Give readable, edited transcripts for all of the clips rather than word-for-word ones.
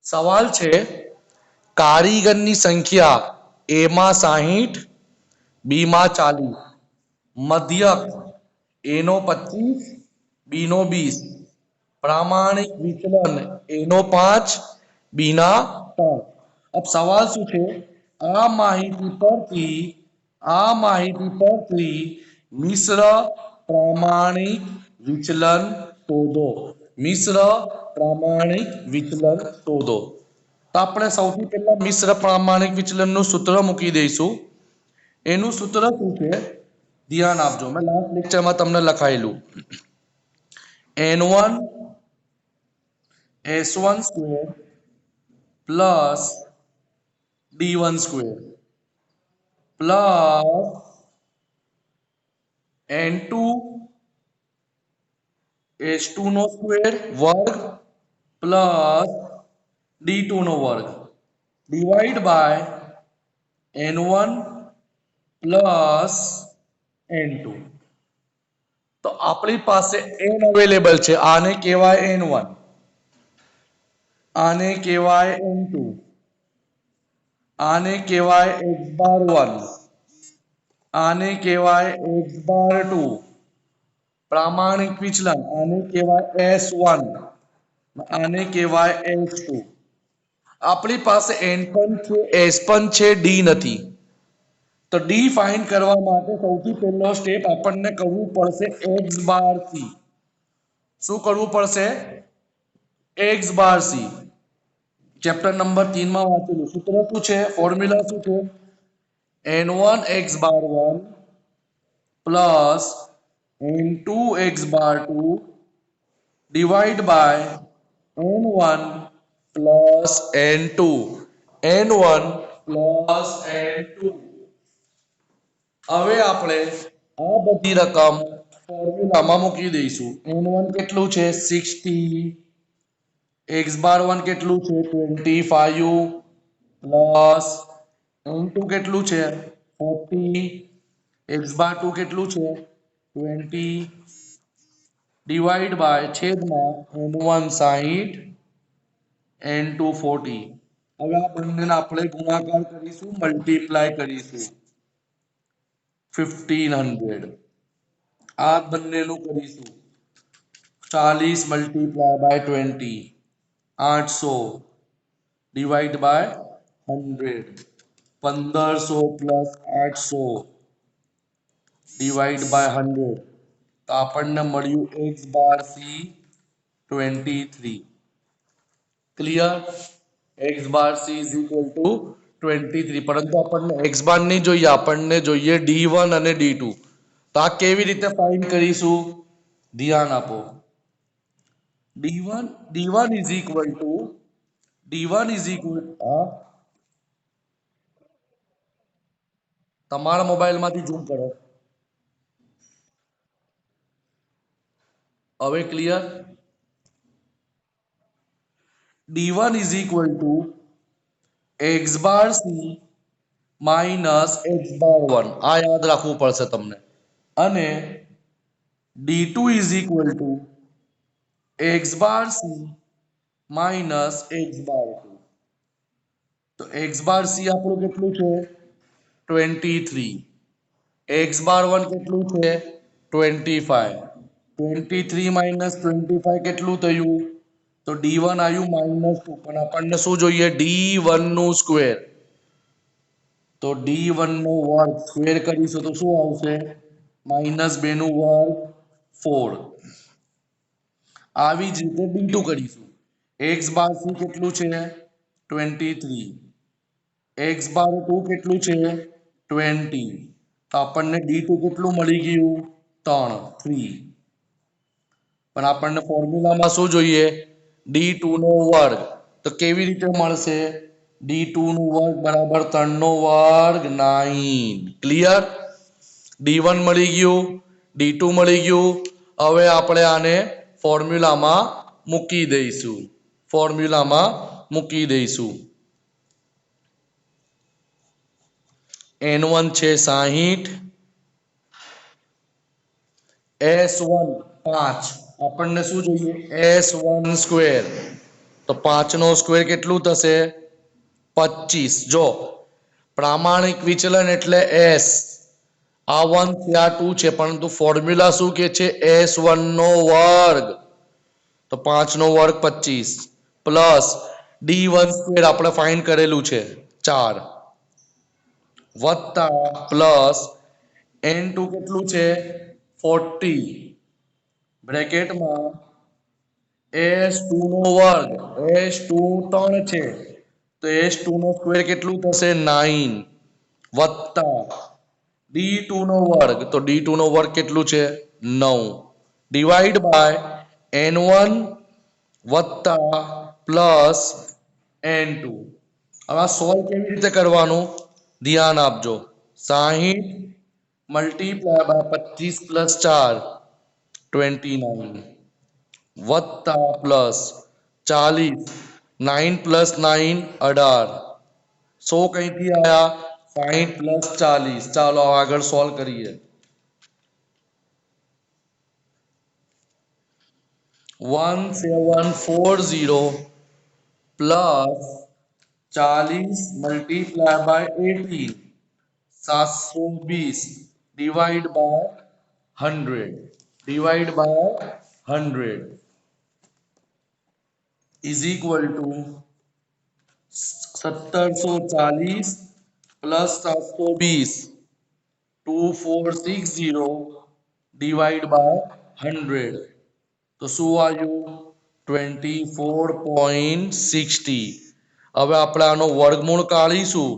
સવાલ છે કારીગરની સંખ્યા એ માં 60, બી માં 40, મધ્યક એ નો 25, બી નો 20, प्रामाणिक विचलन ए नो 5, बी ना 3। अब सवाल शू है आ माहिती परथी मिश्र प्रामाणिक विचलन शोधो। मिश्र प्रामाणिक विचलन शोधो। तो આપણે સૌથી પહેલા મિશ્ર પ્રામાણિક વિચલનનું સૂત્ર મૂકી દઈશું। એનું સૂત્ર શું છે ધ્યાન આપજો, મેં લાસ્ટ લેક્ચરમાં તમને લખાયેલું n1 s1 square plus d1 square plus n2 s2 નો સ્ક્વેર વર્ગ પ્લસ d2 નો વર્ગ divide by n1 plus n2। તો આપણી પાસે n અવેલેબલ છે, આને કહેવાય n1, આને કહેવાય n2, આને કહેવાય x બાર 1, આને કહેવાય x બાર 2, प्रामाणिक विचलन आने कहेवाय S1, आने कहेवाय S2। अपनी पास n पण छे s पण छे d નથી, तो d फाइंड करवा माटे સૌથી પહેલો સ્ટેપ આપણને કરવું પડશે x બાર c। શું કરવું પડશે x bar c। Chapter number 3 માં વાંચેલું સૂત્ર શું છે, ફોર્મ્યુલા શું છે n1 x bar 1 plus n2 x bar 2 divide by n1 plus n2, n1 plus n2। હવે આપણે આ બધી રકમ ફોર્મ્યુલામાં મૂકી દઈશું। n1 કેટલું છે 60, x bar 1 કેટલું છે 25 પ્લસ n2 કેટલું છે 40, x bar 2 કેટલું છે 20 डिवाइड बाय छेद में n1 60 n2 40। હવે આ બંનેને આપણે ગુણાકાર કરીશું, મલ્ટીપ્લાય કરીશું 1500। આ બંનેનું કરીશું 40 multiply by 20 800 divide by 100 1500 plus 800 divide by 100। तो આપણને મળ્યું x bar c 23। Clear, x bar c is equal to 23। પરંતુ આપણને x બાર નહીં જોઈએ, આપણને જોઈએ d1 અને d2। તો આ કેવી રીતે ફાઇન્ડ કરીશું ધ્યાન આપો। d1 ઇઝ ઇક્વલ ટુ તમારા મોબાઈલમાંથી ઝૂમ કરો હવે clear. d1 is equal to x bar c minus x bar 1, આ યાદ રાખવું પડશે તમને। અને d2 is equal to x bar c minus x bar 2। તો x bar c આપણું કેટલું છે 23, x bar 1 કેટલું છે 25, 23 minus 25 કેટલું થયું तो d1 आयु -2, પણ આપણને શું જોઈએ d1 નું સ્ક્વેર। તો d1 નો વર્ગ સ્ક્વેર કરીશું તો શું આવશે -2 નું વર્ગ 4। આવી જ રીતે d2 કરીશું, x બાર c કેટલું છે 23, x બાર 2 કેટલું છે 20। તો આપણને d2 કેટલું મળી ગયું 3। પણ આપણને ફોર્મ્યુલામાં શું જોઈએ d2 નો વર્ગ। તો કેવી રીતે મળશે d2 નું વર્ગ બરાબર 3 નો વર્ગ 9। ક્લિયર, d1 મળી ગયું, d2 મળી ગયું। હવે આપણે આને ફોર્મ્યુલામાં મૂકી દઈશું, n1 છે 60, s1 5, આપણને શું જોઈએ s1 સ્ક્વેર। તો 5 નો સ્ક્વેર કેટલું થશે 25 જો પ્રામાણિક વિચલન એટલે s આ 1 છે આ 2 છે પરંતુ ફોર્મ્યુલા શું કે છે s1 નો વર્ગ તો 5 નો વર્ગ 25 પ્લસ d1 સ્ક્વેર આપણે ફાઇન્ડ કરેલું છે 4 વત્તા પ્લસ n2 કેટલું છે 40 બ્રેકેટમાં s2 નો વર્ગ s2 3 છે તો s2 નો સ્ક્વેર કેટલું થશે 9 વત્તા d2 નો વર્ગ તો d2 નો વર્ગ કેટલું છે 9 ડિવાઈડ બાય n1 વત્તા પ્લસ n2 હવે સોલ્વ કેવી રીતે કરવાનું ધ્યાન આપજો 60 મલ્ટીપ્લાય બાય 25 પ્લસ 4 29 વત્તા પ્લસ 40 9 પ્લસ 9 18 100 કઈથી આયા 60 પ્લસ 40 ચાલો આગળ સોલ્વ કરીએ 1740 plus 40 multiply by 18 720 divide by 100 is equal to 1740 plus 720 2460 divide by 100 તો શું આવ્યું 24.60 હવે આપણે આનો વર્ગમૂળ કાઢીશું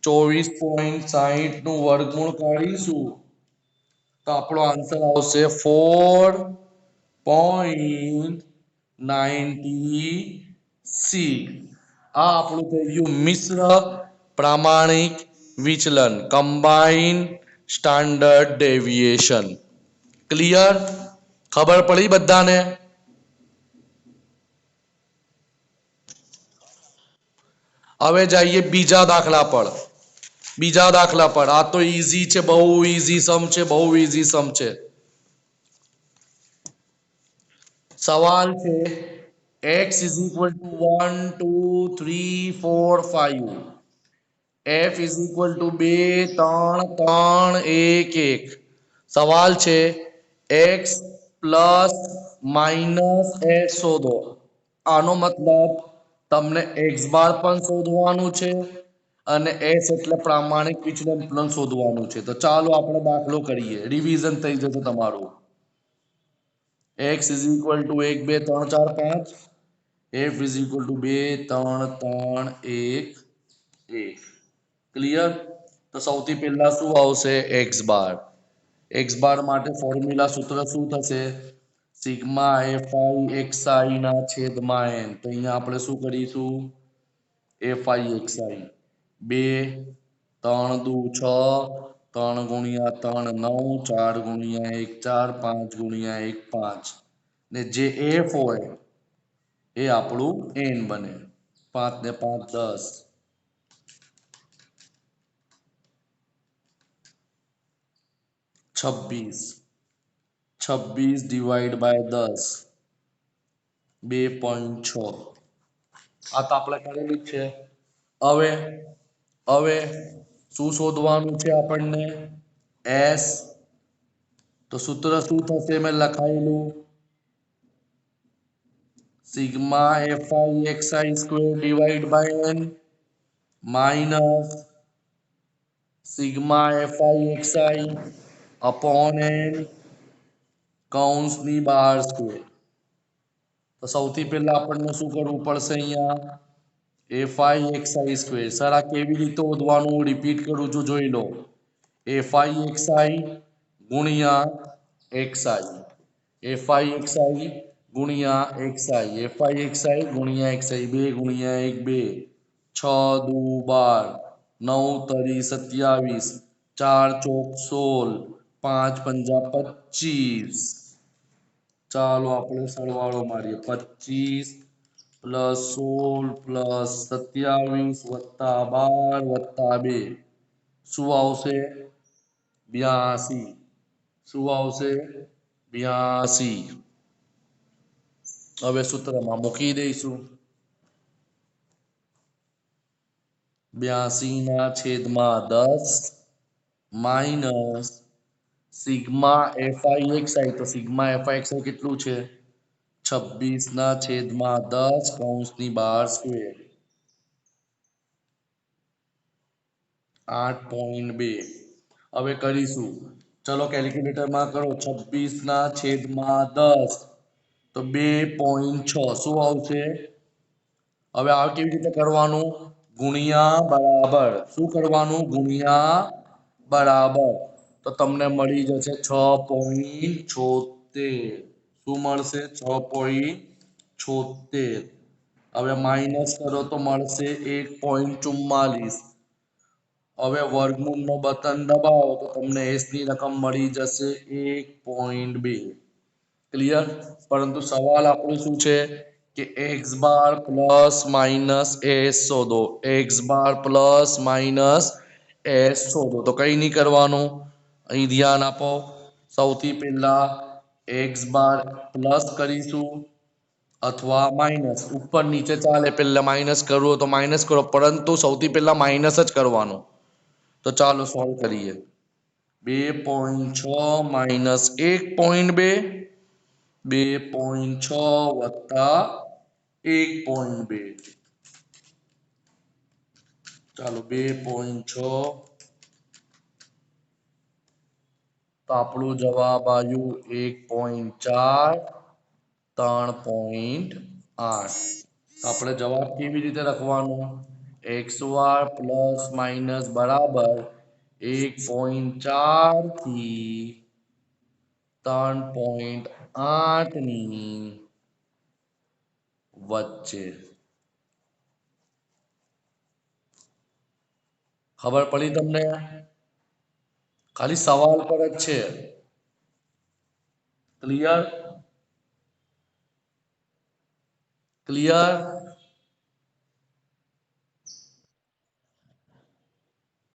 24.60 નું વર્ગમૂળ કાઢીશું તો આપણો આન્સર આવશે 4.96 આ આપણું થઈ ગયું મિશ્ર પ્રામાણિક વિચલન કમ્બાઇન્ડ સ્ટાન્ડર્ડ ડેવિએશન ક્લિયર ખબર પડી બધાને હવે જઈએ બીજા દાખલા પર આ તો ઈઝી છે બહુ ઈઝી સમ છે સવાલ છે x is equal to 1 2 3 4 5 f is equal to 2 3 3 1 1 સવાલ છે x પ્લસ માઇનસ s શોધો આનો મતલબ તમને x બાર પણ શોધવાનું છે અને s એટલે પ્રામાણિક વિચલન પણ શોધવાનું છે તો ચાલો આપણે દાખલો કરીએ રિવિઝન થઈ જશે તમારું x is equal to 1 2 3 4 5 f is equal to 2 3 3 1 1 clear તો સૌથી પહેલા શું આવશે x બાર માટે ફોર્મ્યુલા સૂત્ર શું થશે સિગ્મા fi xi ના છેદમાં n તો અહીંયા આપણે શું કરીશું fi xi 2 3 દુ 6 3 ગુણ્યા 3 9 4 ગુણ્યા 1 4 5 ગુણ્યા 1 5 ને જે f હોય એ આપણું n બને 5 ને 5 10 26 ડિવાઈડ બાય 10 2.6 આ તો આપણે કરેલું જ છે હવે શું શોધવાનું છે આપણને s તો સૂત્ર શું થશે મેં લખાયેલું sigma fi xi square divide by n minus sigma fi xi upon n કૌંસની બહાર સ્ક્વેર તો સૌથી પહેલા આપણને શું કરવું પડશે અહીંયા fi xi સ્ક્વેર સર આ કેવી રીતે શોધવાનું રિપીટ કરું છું જોઈ લો fi xi ગુણ્યા xi fi xi ગુણ્યા xi fi xi ગુણ્યા xi 2 ગુણ્યા 1 2 6 દુ 12 9 તરી 27 4 ચોક 16 5 પંજા 25 ચાલો આપણે સરવાળો મારીએ 25 પ્લસ 16 પ્લસ 27 વત્તા 12 વત્તા 2 શું આવશે 82 શું આવશે 82 હવે સૂત્રમાં મૂકી દઈશું 82/10 માઇનસ સિગ્મા FIXI, તો સિગ્મા FIXI કેટલું છે? 26/10 કૌંસની બહાર સ્ક્વેર 8.2. હવે કરીશું, ચલો કેલ્ક્યુલેટરમાં કરો. 26/10 તો 2.6 શું આવશે? હવે આ કેવી રીતે કરવાનું? ગુણ્યા બરાબર. શું કરવાનું? ગુણ્યા બરાબર. તો તમને મળી જશે 6.76. શું મળશે? 6.76. હવે માઇનસ કરો તો મળશે 1.44. હવે વર્ગમૂળનો બટન દબાવો તો તમને એસ ની રકમ મળી જશે 1.2. ક્લિયર? પરંતુ સવાલ આપણું શું છે કે x bar plus minus S શોધો. X bar plus minus S શોધો. તો કઈ નહીં કરવાનું, અહીં ધ્યાન આપો. સૌથી પહેલા એક્સ બાર પ્લસ કરીશું અથવા માઇનસ. ઉપર નીચે ચાલે, પહેલા માઇનસ કરવું હોય તો માઇનસ કરો, પરંતુ સૌથી પહેલા માઇનસ જ કરવાનું. તો ચાલો સોલ્વ કરીએ. 2.6 માઇનસ 1.2, 2.6 વત્તા 1.2. ચાલો 2.6, તો આપણું જવાબ આવ્યું 1.4, 3.8. આપણે જવાબ કેવી રીતે લખવાનું? એક્સ બાર પ્લસ માઇનસ બરાબર 1.4 થી 3.8 ની વચ્ચે. ખબર પડી તમને? ખાલી સવાલ પર જ છે. ક્લિયર? ક્લિયર?